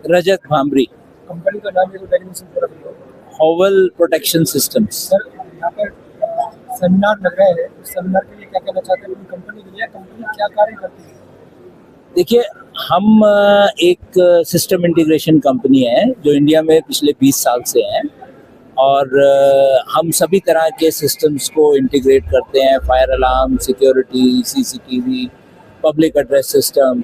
रजत bhramari. Company का नाम ये डेफिनेशन पूरा बताओ। हॉवल प्रोटेक्शन सिस्टम्स। सर यहाँ पर सेमिनार लग रहा है, उस सेमिनार के लिए क्या कहना चाहते हैं कंपनी के लिए, कंपनी क्या कार्य करती है? देखिए, हम एक सिस्टम इंटीग्रेशन कंपनी है जो इंडिया में पिछले 20 साल से है, और हम सभी तरह के सिस्टम्स को इंटीग्रेट करते हैं। Fire alarm, security, CCTV, public address system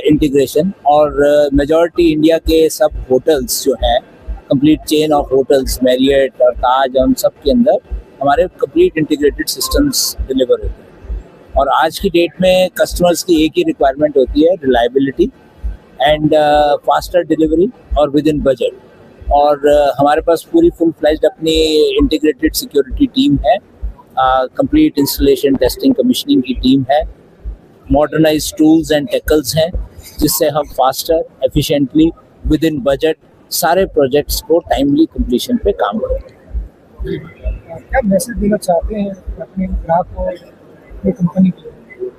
integration. और मेजॉरिटी इंडिया के सब होटल्स जो हैं, complete chain of hotels, Marriott और ताज, उन सब के अंदर हमारे कंप्लीट इंटीग्रेटेड सिस्टम्स डिलीवर होते हैं। और आज की डेट में कस्टमर्स की एक ही रिक्वायरमेंट होती है, रिलायबिलिटी एंड फास्टर डिलीवरी और विद इन बजट। और हमारे पास पूरी फुल फ्लैश्ड अपनी इंटीग्रेटेड सिक्योरिटी टीम है, कंप्लीट इंस्टॉलेशन, टेस्टिंग, कमीशनिंग की टीम है, मॉडर्नाइज टूल्स एंड टेकल्स हैं, जिससे हम faster, efficiently, with in budget सारे प्रोजेक्ट्स को टाइमली कंप्लीशन पे काम करते हैं। क्या मैसेज देना चाहते हैं अपने ग्राहक को, अपनी कंपनी के लिए?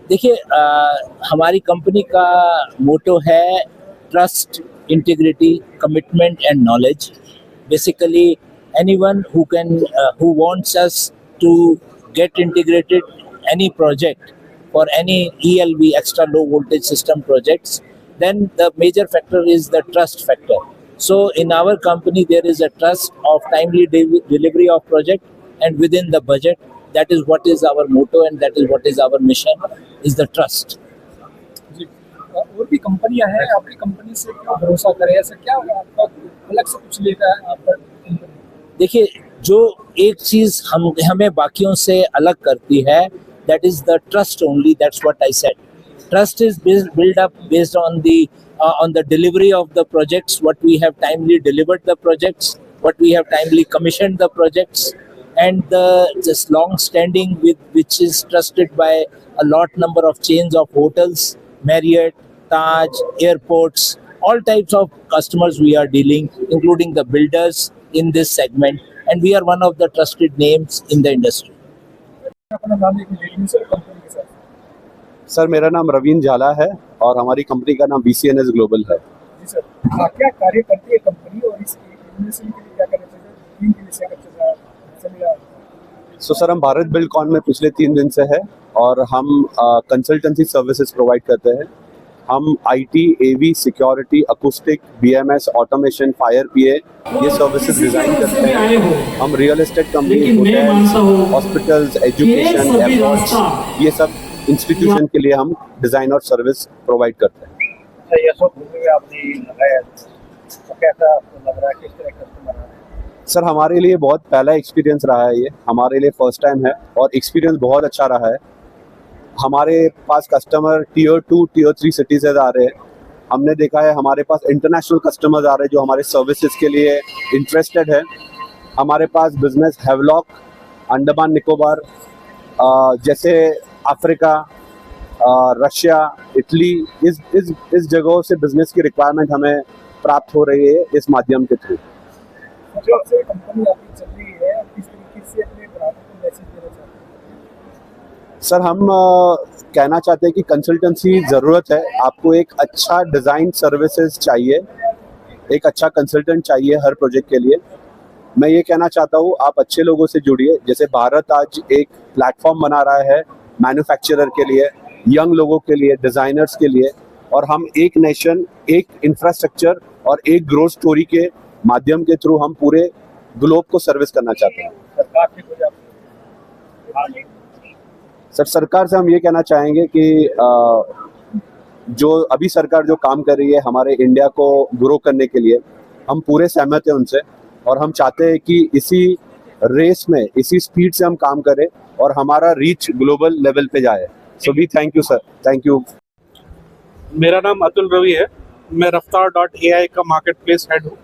देखिए, हमारी कंपनी का मोटो है trust, integrity, commitment and knowledge. Basically anyone who wants us to get integrated any project for any ELV, extra low voltage system projects, then the major factor is the trust factor. So in our company there is a trust of timely delivery of project and within the budget. That is what is our motto and that is what is our mission, is the trust. और भी कंपनियां हैं, आपकी company से क्यों भरोसा करें? ऐसा क्या आपका अलग से कुछ लेता है आपका? देखिए, जो एक चीज हमें बाकियों से अलग करती है, that is the trust only. That's what I said. Trust is built up based on the delivery of the projects, what we have timely delivered the projects, what we have timely commissioned the projects, and the just long standing which is trusted by a lot number of chains of hotels, Marriott, Taj, airports, all types of customers we are dealing, including the builders in this segment, and we are one of the trusted names in the industry. अपना नाम एक definition company के साथ। Sir, मेरा नाम रवीन झाला है और हमारी कंपनी का नाम BCNS ग्लोबल है। जी सर, क्या कार्य करती है कंपनी और इस इन्वेस्टमेंट के लिए क्या करना चाहिए? 3 के विषय का सो सर, हम भारत बिल्डकॉन में पिछले 3 दिन से है और हम कंसल्टेंसी सर्विसेज प्रोवाइड करते हैं। हम IT, AV, security, acoustic, BMS, automation, fire PA ये सर्विसेज डिजाइन करते हैं। हम real estate company, hotels, hospitals, education, airports, ये सब इंस्टीट्यूशन के लिए हम डिजाइन और सर्विस प्रोवाइड करते हैं। ये सब भूमि में आपने लगाया, तो कैसा आपको लग रहा है, किस तरह कस्टमर आ रहे हैं? सर, हमारे लिए बहुत पहला एक्सपीरियंस रहा है, ये हमारे लिए फर्स्ट टाइम है और एक्सपीरियंस बहुत अच्छा रहा है। हमारे पास कस्टमर Tier 2, Tier 3 सिटीज से आ रहे हैं। हमने देखा है हमारे पास इंटरनेशनल कस्टमर्स आ रहे हैं जो हमारे सर्विसेज के लिए इंटरेस्टेड है। हमारे पास बिजनेस हैवलॉक, अंडमान निकोबार जैसे अफ्रीका, रशिया, इटली, इस जगहों से बिजनेस की रिक्वायरमेंट हमें प्राप्त हो रही है इस माध्यम के थ्रू। जो आपसे कंपनी आपकी चल रही है, किस तरीके से अपने ग्राहकों को मैसेज देना चाहते हैं? सर, हम कहना चाहते हैं कि कंसल्टेंसी ज़रूरत है। आपको एक अच्छा डिज़ाइन सर्विसेज चाहिए, एक अच्छा कंसल्टेंट चाहिए हर प्रोजेक्ट के लिए। मैं ये कहना चाहता हूँ, आप अच्छे लोगों से जुड़िए। जैसे भारत आज एक प्लेटफॉर्म बना रहा है मैन्युफैक्चरर के लिए, यंग लोगों के लिए, डिज़ाइनर्स के लिए, और हम एक नेशन, एक इंफ्रास्ट्रक्चर और एक ग्रोथ स्टोरी के माध्यम के थ्रू हम पूरे ग्लोब को सर्विस करना चाहते हैं। सरकार से कुछ आप सर, सरकार से हम ये कहना चाहेंगे कि जो अभी सरकार जो काम कर रही है हमारे इंडिया को ग्रो करने के लिए, हम पूरे सहमत हैं उनसे और हम चाहते हैं कि इसी रेस में, इसी स्पीड से हम काम करें और हमारा रीच ग्लोबल लेवल पे जाए। So we thank you sir, thank you. मेरा नाम अतुल रवि है, मैं रफ्तार.ai का मार्केट प्लेस हेड हूँ।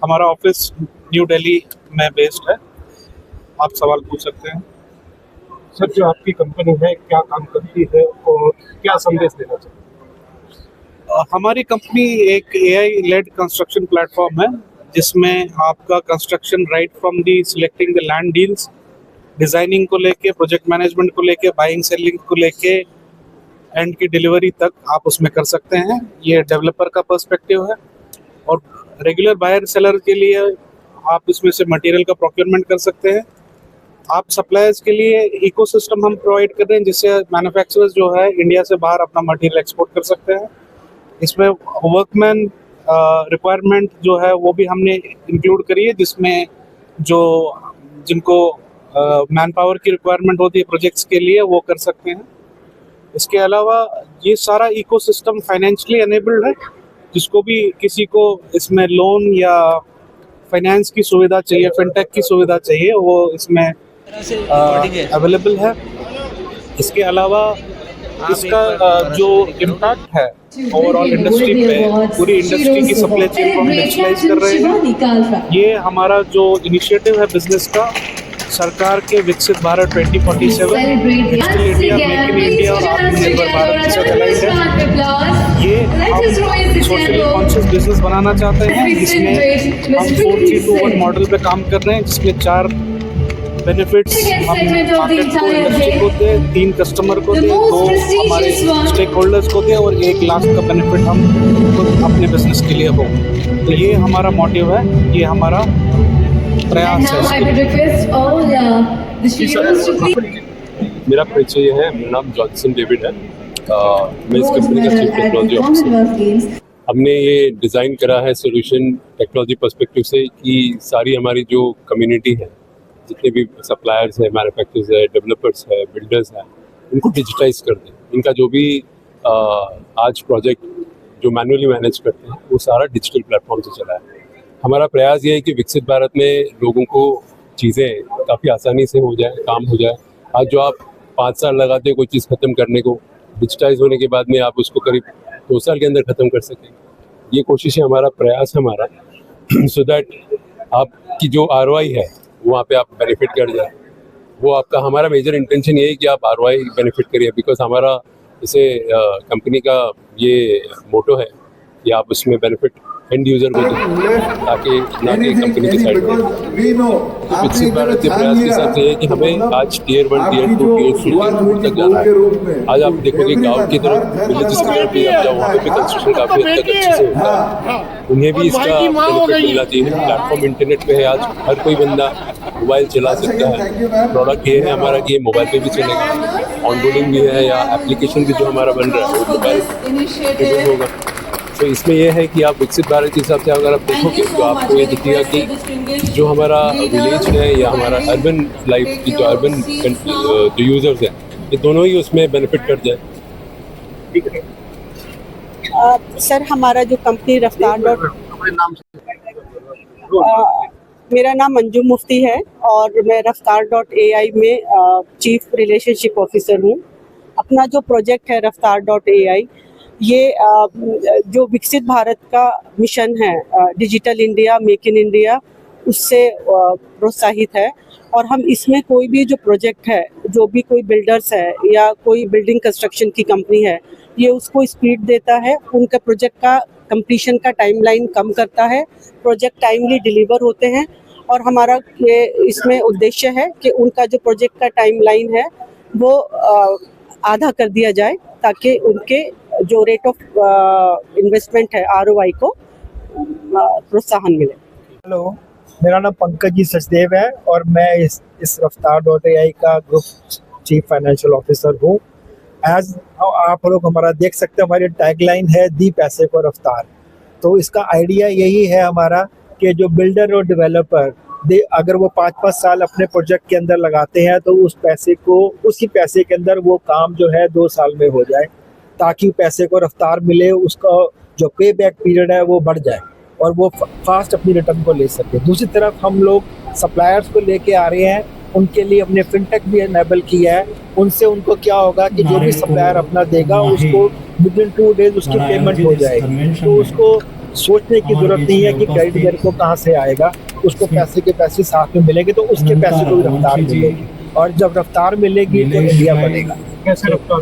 हमारा ऑफिस न्यू दिल्ली में बेस्ड है। आप सवाल पूछ सकते हैं। सर, जो आपकी कंपनी है क्या काम करती है और क्या संदेश देना चाहते हैं? हमारी कंपनी एक AI लेड कंस्ट्रक्शन प्लेटफॉर्म है, जिसमें आपका construction right from the selecting the land deals, designing को लेके, प्रोजेक्ट मैनेजमेंट को लेके, बाइंग सेलिंग को लेके, एंड की डिलीवरी तक आप उसमें कर सकते हैं। ये डेवलपर का पर्सपेक्टिव है। और रेगुलर बायर सेलर के लिए आप इसमें से मटेरियल का प्रोक्योरमेंट कर सकते हैं। आप सप्लायर्स के लिए इकोसिस्टम हम प्रोवाइड कर रहे हैं, जिससे मैन्युफैक्चरर्स जो है इंडिया से बाहर अपना मटेरियल एक्सपोर्ट कर सकते हैं। इसमें वर्कमैन रिक्वायरमेंट जो है वो भी हमने इंक्लूड करी है, जिसमें जिनको मैन पावर की रिक्वायरमेंट होती है प्रोजेक्ट्स के लिए, वो कर सकते हैं। इसके अलावा ये सारा इकोसिस्टम फाइनेंशियली एनेबल्ड है। जिसको भी किसी को इसमें लोन या फाइनेंस की सुविधा चाहिए, फिनटेक की सुविधा चाहिए, वो इसमें अवेलेबल है। इसके अलावा इसका जो इम्पैक्ट है ओवरऑल इंडस्ट्री पे, पूरी इंडस्ट्री की सप्लाई चेन को हम डिजिटलाइज कर रहे हैं। ये हमारा जो इनिशिएटिव है बिजनेस का, सरकार के विकसित Bharat 2047, digital India, make in India और आत्मनिर्भर भारत के साथ अलाइड है। ये हम सोशली कॉन्शियस बिजनेस बनाना चाहते हैं, जिसमें हम 4-3-2-1 मॉडल पे काम कर रहे हैं, जिसमें 4 बेनिफिट्स हम मार्केट को, इंडस्ट्री को दे, 3 कस्टमर को दे, 2 हमारे स्टेक होल्डर्स को दे और 1 लाख का बेनिफिट हम खुद अपने बिजनेस के लिए हो। तो ये हमारा मोटिव है, ये हमारा प्रयास है। मेरा परिचय है, मेरा नाम जॉनसन डेविड है। मैं इस कंपनी का चीफ टेक्नोलॉजी ऑफिसर। हमने ये डिज़ाइन करा है सोल्यूशन टेक्नोलॉजी पर्सपेक्टिव से कि सारी हमारी जो कम्युनिटी है, जितने भी सप्लायर्स है, मैन्युफैक्चरर्स है, डेवलपर्स है, बिल्डर्स हैं, उनको डिजिटाइज कर दें। इनका जो भी आज प्रोजेक्ट जो मैनुअली मैनेज करते हैं, वो सारा डिजिटल प्लेटफॉर्म से चला है। हमारा प्रयास ये है कि विकसित भारत में लोगों को चीज़ें काफ़ी आसानी से हो जाए, काम हो जाए। आज जो आप 5 साल लगाते हैं कोई चीज़ ख़त्म करने को, डिजिटाइज होने के बाद में आप उसको करीब 2 साल के अंदर ख़त्म कर सकें। ये कोशिश है, हमारा प्रयास है हमारा, सो दैट आपकी जो ROI है वहाँ पे आप बेनिफिट कर जाए। वो आपका, हमारा मेजर इंटेंशन ये है कि आप ROI बेनिफिट करिए, बिकॉज हमारा जैसे कंपनी का ये मोटो है कि आप उसमें बेनिफिट एंड यूजर को दें, ताकि ना कि कंपनी की साइड में। विकसित भारत के प्रयास के साथ ये है कि हमें आज Tier 1, Tier 2, Tier 3, Tier 4 तक जाना है। आज आप देखोगे गाँव की तरफ, विलेजेस की तरफ भी आप जाओ, वहाँ पे कंस्ट्रक्शन काफ़ी हद तक अच्छे से होता है। उन्हें भी इसका बेनिफिट मिलना चाहिए। प्लेटफॉर्म इंटरनेट पे है, आज हर कोई बंदा मोबाइल चला सकता है। प्रोडक्ट ये है हमारा कि ये मोबाइल पे भी चलेगा, ऑनबोर्डिंग भी है या एप्लीकेशन भी जो हमारा बन रहा है वो मोबाइल पे भी होगा। तो इसमें यह है कि आप विकसित भारत के हिसाब से अगर आप देखोगे तो आपको ये दिखेगा कि जो हमारा विलेज है या हमारा अर्बन लाइफ की जो अर्बन जो यूजर्स हैं, ये दोनों ही उसमें बेनिफिट कर जाए। सर, हमारा जो कंपनी रफ्तार मेरा नाम मंजू मुफ्ती है और मैं रफ्तार.ai में चीफ रिलेशनशिप ऑफिसर हूँ। अपना जो प्रोजेक्ट है रफ्तार.ai, ये जो विकसित भारत का मिशन है, digital India, make in India, उससे प्रोत्साहित है। और हम इसमें कोई भी जो प्रोजेक्ट है, जो भी कोई बिल्डर्स है या कोई बिल्डिंग कंस्ट्रक्शन की कंपनी है, ये उसको स्पीड देता है, उनका प्रोजेक्ट का कंप्लीशन का टाइमलाइन कम करता है, प्रोजेक्ट टाइमली डिलीवर होते हैं। और हमारा ये इसमें उद्देश्य है कि उनका जो प्रोजेक्ट का टाइमलाइन है वो आधा कर दिया जाए, ताकि उनके जो रेट ऑफ इन्वेस्टमेंट है ROI को प्रोत्साहन मिले। हेलो, मेरा नाम पंकज जी सचदेव है और मैं इस रफ्तार.ai का ग्रुप चीफ फाइनेंशियल ऑफिसर हूँ। एज आप लोग हमारा देख सकते हैं, हमारी टैगलाइन है दी पैसे को रफ्तार। तो इसका आइडिया यही है हमारा कि जो बिल्डर और डेवलपर अगर वो 5-5 साल अपने प्रोजेक्ट के अंदर लगाते हैं तो उस पैसे को, उसी पैसे के अंदर वो काम जो है 2 साल में हो जाए, ताकि पैसे को रफ्तार मिले, उसका जो पे बैक पीरियड है वो बढ़ जाए और वो फास्ट अपनी रिटर्न को ले सके। दूसरी तरफ हम लोग सप्लायर्स को लेके आ रहे हैं, उनके लिए हमने फिनटेक भी एनेबल किया है। उनसे उनको क्या होगा कि जो भी सप्लायर अपना देगा उसको विदिन 2 डेज उसकी पेमेंट हो जाएगी। तो उसको सोचने की जरूरत नहीं है कि क्रेडिट मेरे को कहाँ से आएगा, उसको पैसे के पैसे साथ में मिलेंगे तो उसके पैसे को भी रफ्तार मिलेगी, और जब रफ्तार मिलेगी तो इंडिया बढ़ेगा। कैसे रफ्तार?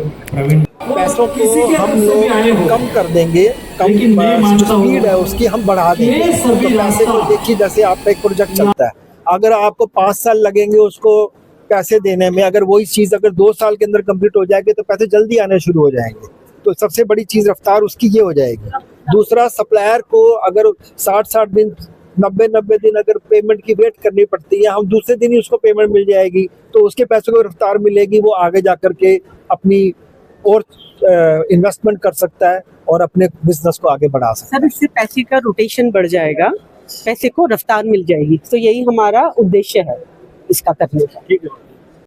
पैसों को हम लोग कम कर देंगे, कम जो स्पीड है उसकी हम बढ़ा देंगे। तो पैसे को देखिए, जैसे आपका एक प्रोजेक्ट चलता है, अगर आपको 5 साल लगेंगे उसको पैसे देने में, अगर वही चीज़ अगर 2 साल के अंदर कंप्लीट हो जाएगी तो पैसे जल्दी आने शुरू हो जाएंगे। तो सबसे बड़ी चीज़ रफ्तार उसकी ये हो जाएगी। दूसरा, सप्लायर को अगर 60-60 दिन 90-90 दिन अगर पेमेंट की वेट करनी पड़ती है, हम दूसरे दिन ही उसको पेमेंट मिल जाएगी तो उसके पैसों को रफ्तार मिलेगी, वो आगे जा कर के अपनी और इन्वेस्टमेंट कर सकता है और अपने बिजनेस को आगे बढ़ा सकता है। सर, इससे पैसे का रोटेशन बढ़ जाएगा, पैसे को रफ्तार मिल जाएगी, तो यही हमारा उद्देश्य है इसका करने का। ठीक है।